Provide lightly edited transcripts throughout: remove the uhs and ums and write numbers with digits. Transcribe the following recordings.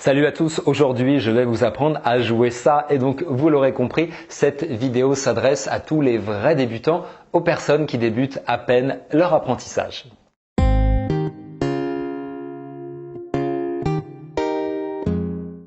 Salut à tous, aujourd'hui je vais vous apprendre à jouer ça et donc vous l'aurez compris, cette vidéo s'adresse à tous les vrais débutants, aux personnes qui débutent à peine leur apprentissage.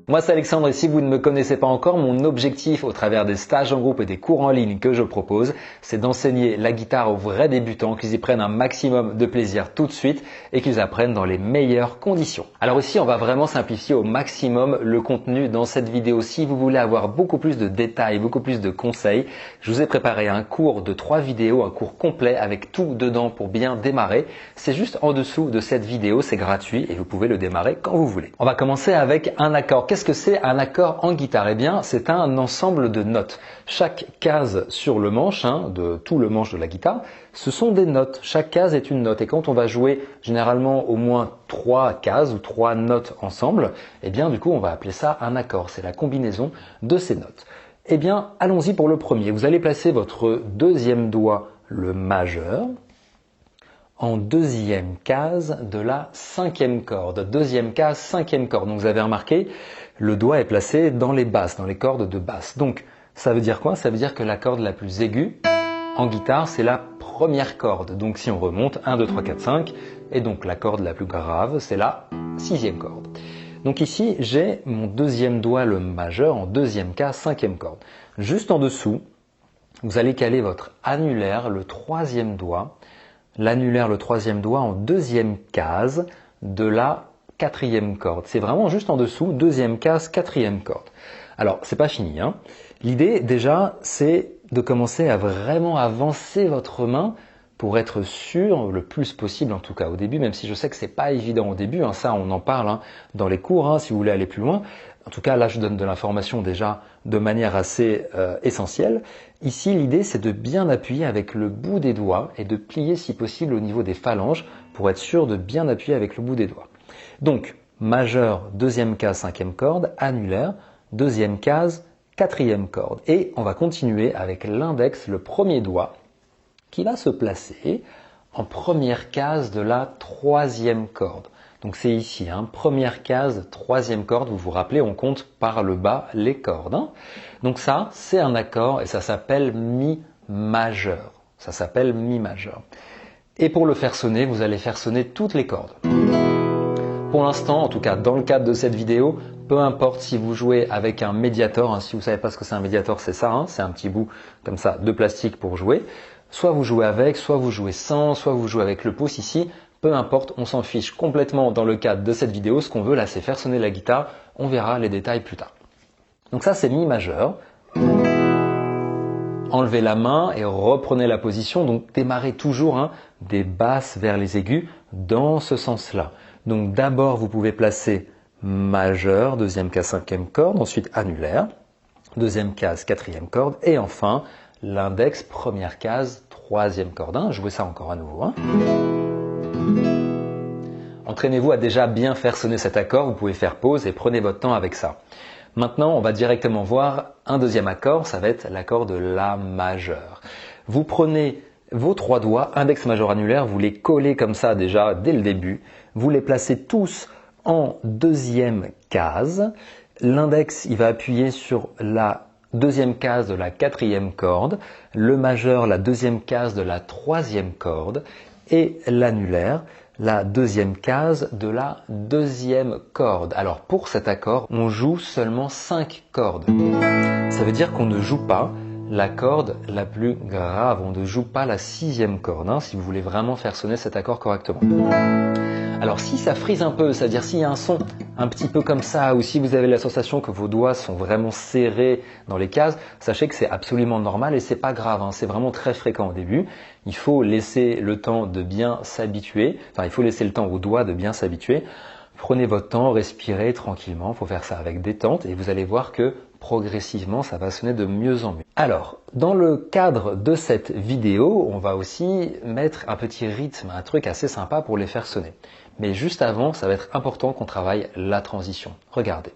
Moi c'est Alexandre et si vous ne me connaissez pas encore, mon objectif au travers des stages en groupe et des cours en ligne que je propose, c'est d'enseigner la guitare aux vrais débutants, qu'ils y prennent un maximum de plaisir tout de suite et qu'ils apprennent dans les meilleures conditions. Alors ici, on va vraiment simplifier au maximum le contenu dans cette vidéo. Si vous voulez avoir beaucoup plus de détails, beaucoup plus de conseils, je vous ai préparé un cours de 3 vidéos, un cours complet avec tout dedans pour bien démarrer. C'est juste en dessous de cette vidéo, c'est gratuit et vous pouvez le démarrer quand vous voulez. On va commencer avec un accord. Qu'est-ce que c'est un accord en guitare? Eh bien, c'est un ensemble de notes. Chaque case sur le manche, de tout le manche de la guitare, ce sont des notes. Chaque case est une note. Et quand on va jouer généralement au moins 3 cases ou 3 notes ensemble, eh bien, du coup, on va appeler ça un accord. C'est la combinaison de ces notes. Eh bien, allons-y pour le premier. Vous allez placer votre deuxième doigt, le majeur, en deuxième case de la cinquième corde. Deuxième case, cinquième corde. Donc vous avez remarqué, le doigt est placé dans les basses, dans les cordes de basse. Donc ça veut dire quoi? Ça veut dire que la corde la plus aiguë en guitare, c'est la première corde. Donc si on remonte, 1, 2, 3, 4, 5, et donc la corde la plus grave, c'est la sixième corde. Donc ici, j'ai mon deuxième doigt, le majeur, en deuxième case, cinquième corde. Juste en dessous, vous allez caler votre annulaire, le troisième doigt, l'annulaire, le troisième doigt en deuxième case de la quatrième corde. C'est vraiment juste en dessous, deuxième case, quatrième corde. Alors, c'est pas fini. L'idée, déjà, c'est de commencer à vraiment avancer votre main pour être sûr, le plus possible en tout cas au début, même si je sais que c'est pas évident au début, ça on en parle dans les cours, si vous voulez aller plus loin. En tout cas, là je donne de l'information déjà de manière assez essentielle. Ici, l'idée c'est de bien appuyer avec le bout des doigts et de plier si possible au niveau des phalanges pour être sûr de bien appuyer avec le bout des doigts. Donc, majeur, deuxième case, cinquième corde, annulaire, deuxième case, quatrième corde. Et on va continuer avec l'index, le premier doigt, qui va se placer en première case de la troisième corde. Donc c'est ici, première case, troisième corde. Vous vous rappelez, on compte par le bas les cordes. Donc ça, c'est un accord et ça s'appelle Mi majeur. Ça s'appelle Mi majeur. Et pour le faire sonner, vous allez faire sonner toutes les cordes. Pour l'instant, en tout cas dans le cadre de cette vidéo, peu importe si vous jouez avec un médiator, si vous ne savez pas ce que c'est un médiator, c'est ça, c'est un petit bout comme ça de plastique pour jouer. Soit vous jouez avec, soit vous jouez sans, soit vous jouez avec le pouce ici, peu importe, on s'en fiche complètement dans le cadre de cette vidéo. Ce qu'on veut là, c'est faire sonner la guitare, on verra les détails plus tard. Donc ça c'est Mi majeur. Enlevez la main et reprenez la position, donc démarrez toujours des basses vers les aigus dans ce sens-là. Donc d'abord vous pouvez placer majeur, deuxième case, cinquième corde, ensuite annulaire, deuxième case, quatrième corde, et enfin l'index, première case, troisième corde. Jouez ça encore à nouveau. Entraînez-vous à déjà bien faire sonner cet accord, vous pouvez faire pause et prenez votre temps avec ça. Maintenant, on va directement voir un deuxième accord, ça va être l'accord de La majeur. Vous prenez vos 3 doigts, index, majeur, annulaire, vous les collez comme ça déjà dès le début, vous les placez tous en deuxième case. L'index, il va appuyer sur la deuxième case de la quatrième corde, le majeur, la deuxième case de la troisième corde, et l'annulaire, la deuxième case de la deuxième corde. Alors pour cet accord, on joue seulement 5 cordes. Ça veut dire qu'on ne joue pas la corde la plus grave, on ne joue pas la sixième corde, si vous voulez vraiment faire sonner cet accord correctement. Alors si ça frise un peu, c'est-à-dire s'il y a un son un petit peu comme ça, ou si vous avez la sensation que vos doigts sont vraiment serrés dans les cases, sachez que c'est absolument normal et c'est pas grave, c'est vraiment très fréquent au début. Il faut laisser le temps de bien s'habituer, il faut laisser le temps aux doigts de bien s'habituer. Prenez votre temps, respirez tranquillement, il faut faire ça avec détente et vous allez voir que progressivement ça va sonner de mieux en mieux. Alors, dans le cadre de cette vidéo, on va aussi mettre un petit rythme, un truc assez sympa pour les faire sonner. Mais juste avant, ça va être important qu'on travaille la transition. Regardez,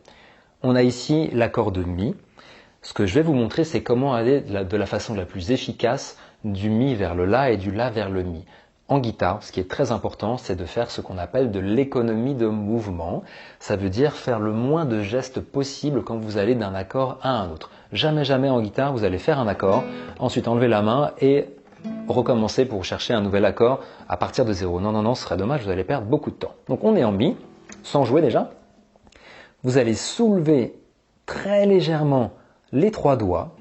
on a ici l'accord de Mi. Ce que je vais vous montrer, c'est comment aller de la façon la plus efficace du Mi vers le La et du La vers le Mi. en guitare, ce qui est très important, c'est de faire ce qu'on appelle de l'économie de mouvement. Ça veut dire faire le moins de gestes possible quand vous allez d'un accord à un autre. Jamais, jamais en guitare, vous allez faire un accord, ensuite enlever la main et recommencer pour chercher un nouvel accord à partir de zéro. Non, non, non, ce serait dommage, vous allez perdre beaucoup de temps. Donc on est en mi, sans jouer déjà. Vous allez soulever très légèrement les 3 doigts.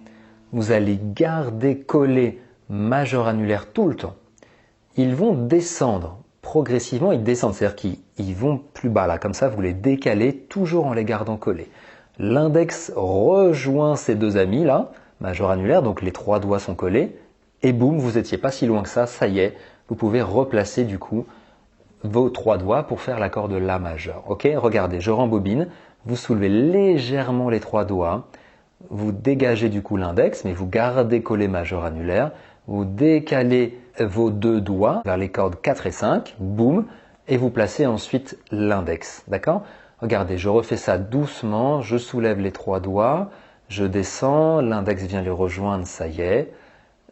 Vous allez garder collé majeur annulaire tout le temps. Ils vont descendre progressivement, ils descendent, c'est-à-dire qu'ils vont plus bas là, comme ça vous les décalez toujours en les gardant collés. L'index rejoint ces 2 amis là, majeur annulaire, donc les 3 doigts sont collés, et boum, vous n'étiez pas si loin que ça y est, vous pouvez replacer du coup vos 3 doigts pour faire l'accord de La majeur. Ok, regardez, je rembobine, vous soulevez légèrement les 3 doigts, vous dégagez du coup l'index, mais vous gardez collé majeur annulaire, vous décalez vos 2 doigts vers les cordes 4 et 5, boum, et vous placez ensuite l'index, d'accord? Regardez, je refais ça doucement, je soulève les 3 doigts, je descends, l'index vient les rejoindre, ça y est,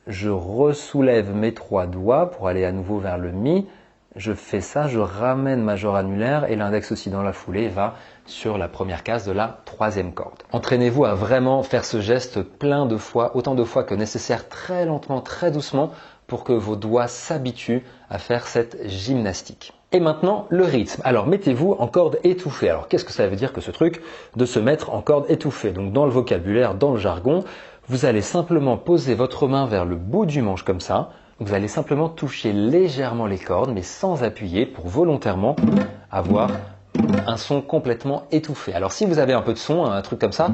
je ressoulève mes 3 doigts pour aller à nouveau vers le mi, je fais ça, je ramène majeur annulaire et l'index aussi dans la foulée va sur la première case de la 3e corde. Entraînez-vous à vraiment faire ce geste plein de fois, autant de fois que nécessaire, très lentement, très doucement, pour que vos doigts s'habituent à faire cette gymnastique. Et maintenant, le rythme. Alors, mettez-vous en corde étouffée. Alors, qu'est-ce que ça veut dire que ce truc de se mettre en corde étouffée? Donc, dans le vocabulaire, dans le jargon, vous allez simplement poser votre main vers le bout du manche comme ça. Vous allez simplement toucher légèrement les cordes, mais sans appuyer, pour volontairement avoir un son complètement étouffé. Alors si vous avez un peu de son, un truc comme ça,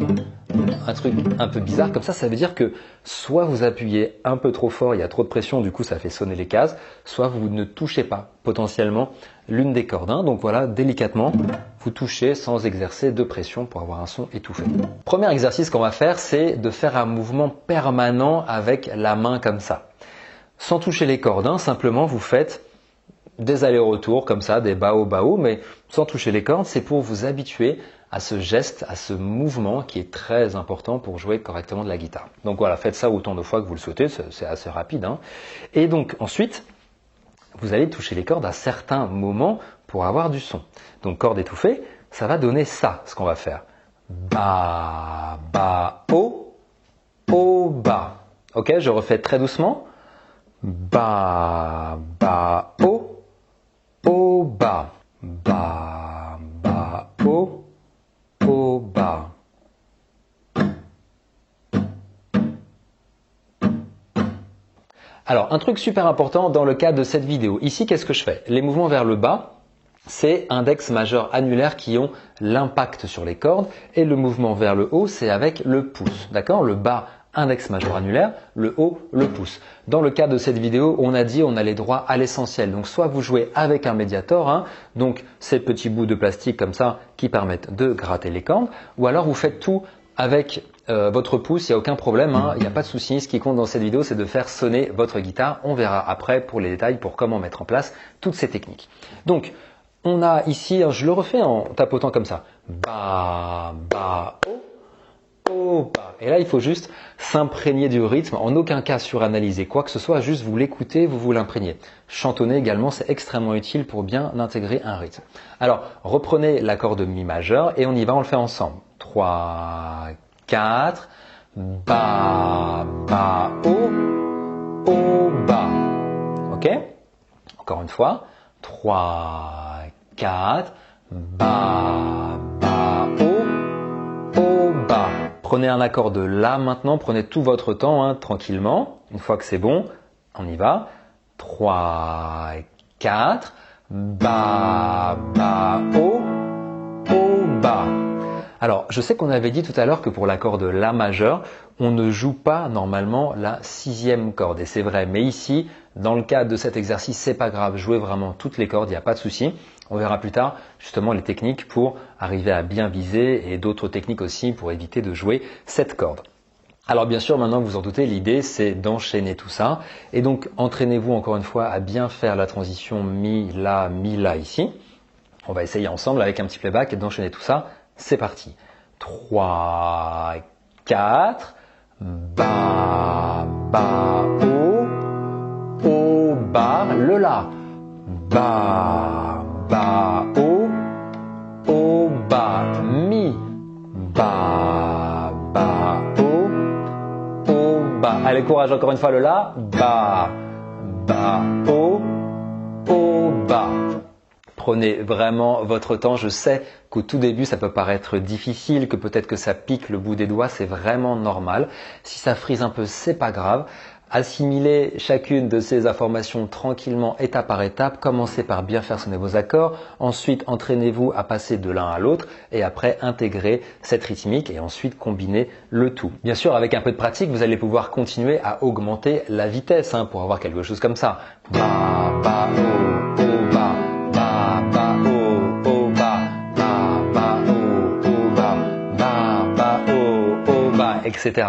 un truc un peu bizarre comme ça veut dire que soit vous appuyez un peu trop fort, il y a trop de pression, du coup ça fait sonner les cases, soit vous ne touchez pas potentiellement l'une des cordes. Donc voilà, délicatement, vous touchez sans exercer de pression pour avoir un son étouffé. Premier exercice qu'on va faire, c'est de faire un mouvement permanent avec la main comme ça. Sans toucher les cordes, simplement vous faites des allers-retours comme ça, des bao-bao, mais sans toucher les cordes, c'est pour vous habituer à ce geste, à ce mouvement qui est très important pour jouer correctement de la guitare. Donc voilà, faites ça autant de fois que vous le souhaitez, c'est assez rapide. Et donc ensuite, vous allez toucher les cordes à certains moments pour avoir du son. Donc corde étouffée, ça va donner ça, ce qu'on va faire. Ba, ba, o, ba. Ok, je refais très doucement. Ba, ba, o, ba. Ba, ba, o, ba. Alors, un truc super important dans le cas de cette vidéo. Ici, qu'est-ce que je fais? Les mouvements vers le bas, c'est index majeur annulaire qui ont l'impact sur les cordes. Et le mouvement vers le haut, c'est avec le pouce. D'accord? Le bas, index majeur annulaire, le haut, le pouce. Dans le cas de cette vidéo, on a dit on a les droits à l'essentiel. Donc soit vous jouez avec un médiator, donc ces petits bouts de plastique comme ça qui permettent de gratter les cordes, ou alors vous faites tout avec votre pouce, il n'y a aucun problème, il n'y a pas de souci. Ce qui compte dans cette vidéo, c'est de faire sonner votre guitare. On verra après pour les détails, pour comment mettre en place toutes ces techniques. Donc, on a ici, je le refais en tapotant comme ça. Ba, ba, o, ba. Et là, il faut juste s'imprégner du rythme, en aucun cas suranalyser quoi que ce soit, juste vous l'écoutez, vous vous l'imprégnez. Chantonner également, c'est extrêmement utile pour bien intégrer un rythme. Alors, reprenez l'accord de mi majeur et on y va, on le fait ensemble. 3, 4, ba, ba, o, ba. Ok? Encore une fois. 3, 4, ba, ba, o, ba. Prenez un accord de La maintenant, prenez tout votre temps, tranquillement. Une fois que c'est bon, on y va. 3, 4, ba, ba, o, ba. Alors, je sais qu'on avait dit tout à l'heure que pour l'accord de La majeur, on ne joue pas normalement la 6e corde. Et c'est vrai, mais ici, dans le cadre de cet exercice, c'est pas grave, jouez vraiment toutes les cordes, il n'y a pas de souci. On verra plus tard justement les techniques pour arriver à bien viser et d'autres techniques aussi pour éviter de jouer cette corde. Alors bien sûr, maintenant vous en doutez, l'idée c'est d'enchaîner tout ça. Et donc, entraînez-vous encore une fois à bien faire la transition mi, la ici. On va essayer ensemble avec un petit playback d'enchaîner tout ça. C'est parti. 3, 4, ba, ba, o, ba. Le La. Ba, ba, o, ba, mi. Ba, ba, o, ba. Allez, courage, encore une fois le La. Ba, ba, o, ba. Prenez vraiment votre temps. Je sais qu'au tout début, ça peut paraître difficile, que peut-être que ça pique le bout des doigts. C'est vraiment normal. Si ça frise un peu, c'est pas grave. Assimilez chacune de ces informations tranquillement, étape par étape. Commencez par bien faire sonner vos accords. Ensuite, entraînez-vous à passer de l'un à l'autre et après intégrer cette rythmique et ensuite combiner le tout. Bien sûr, avec un peu de pratique, vous allez pouvoir continuer à augmenter la vitesse pour avoir quelque chose comme ça. Ba, ba, o, ba. Ba, ba, o, ba. Ba, ba, o, ba. Ba, ba, o, ba, etc.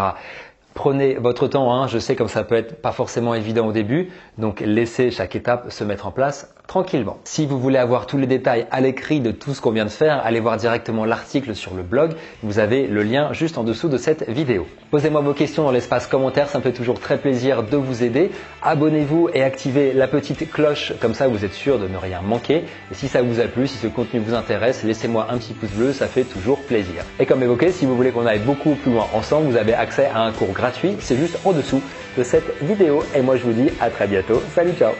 Prenez votre temps, je sais comme ça peut être pas forcément évident au début, donc laissez chaque étape se mettre en place tranquillement. Si vous voulez avoir tous les détails à l'écrit de tout ce qu'on vient de faire, allez voir directement l'article sur le blog, vous avez le lien juste en dessous de cette vidéo. Posez-moi vos questions dans l'espace commentaire, ça me fait toujours très plaisir de vous aider. Abonnez-vous et activez la petite cloche, comme ça vous êtes sûr de ne rien manquer. Et si ça vous a plu, si ce contenu vous intéresse, laissez-moi un petit pouce bleu, ça fait toujours plaisir. Et comme évoqué, si vous voulez qu'on aille beaucoup plus loin ensemble, vous avez accès à un cours gratuit, c'est juste en dessous de cette vidéo. Et moi je vous dis à très bientôt. Salut, ciao!